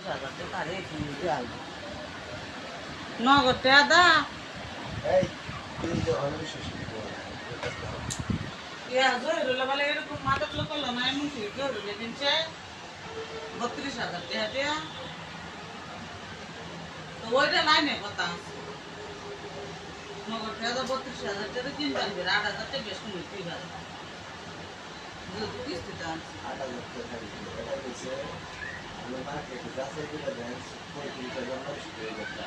32,000 টাকা রেখে নিতে আসবো নগদ টাকা দা এই তুই তো অনেক সুস্থ জহিরুল্লাহ বলে এরকম মাদক লোক করলো না এমন কি জহিরুল্লাহ কিনছে 32,000 টাকা দেয়া তো ওইটা লাইনে কথা আছে নগদ টাকা 32,000 টাকা কিনতে পারবে 8,000 টাকা বেশ কম হইতেই পারে কিস্তিতে আনছি 8,000 টাকা এটা হচ্ছে আমি মার্কেটে যাচাই করে দেন 35,000 নষ্ট হয়ে গেছে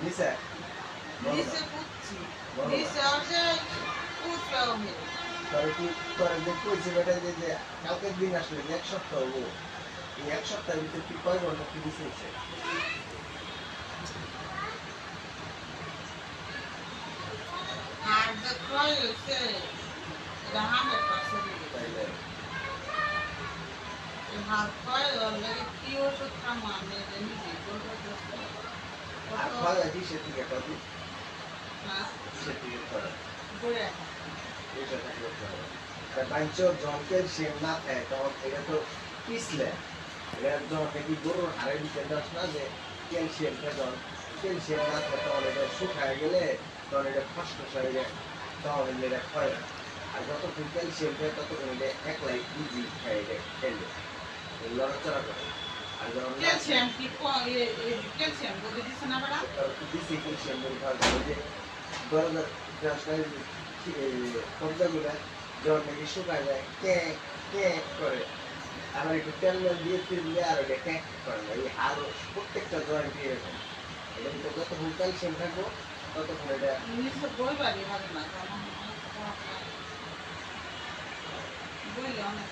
নিচে নিচে কুচ্ছি নিচে আছে কুচলাও মেরে তোর কি তোর যে কইছে বেটা যে কালকের দিন আসলে এক সপ্তাহ হলো এই এক সপ্তাহের ভিতরে তুই কয় ঘন্টা কি দিয়েছে আর দেখো হচ্ছে এটা 100% তাইলে হাত পায় অলরেডি কি ওষুধ খামো আমি এটা নিজেই বলবো আর খাওয়া দিছে থেকে কবি হ্যাঁ দিছে থেকে করে ঘুরে এটা থেকে করে তাই বাইচো জনকের সেম না থাকে তখন এটা তো পিছলে এটা যখন কি গরুর হাড়ের ভিতরে দাস না যে ক্যালসিয়ামটা যখন ক্যালসিয়াম না থাকে তখন এটা শুকায় গেলে তখন এটা ফসফস হয়ে যায় তখন এটা ক্ষয় হয় আর যতক্ষণ ক্যালসিয়াম থাকে ততক্ষণ এটা একলাই ইজি খাই খেলে লড়াচড়া করে আর যখন ক্যালসিয়াম কি ক্যালসিয়াম বলে দিছে না বড়া দিছি ক্যালসিয়াম বলে ভাবে যে গরমের রাস্তায় পর্দাগুলা যখন নাকি শুকায় যায় ক্যাক ক্যাক করে আবার একটু তেল দিয়ে দিলে আর ওটা ক্যাক করে না এই আর প্রত্যেকটা জয়েন্ট এরকম এটা কিন্তু যতক্ষণ ক্যালসিয়াম থাকবো ততক্ষণ এটা নিশ্চয় বই বাড়ি হবে না বইলে অনেক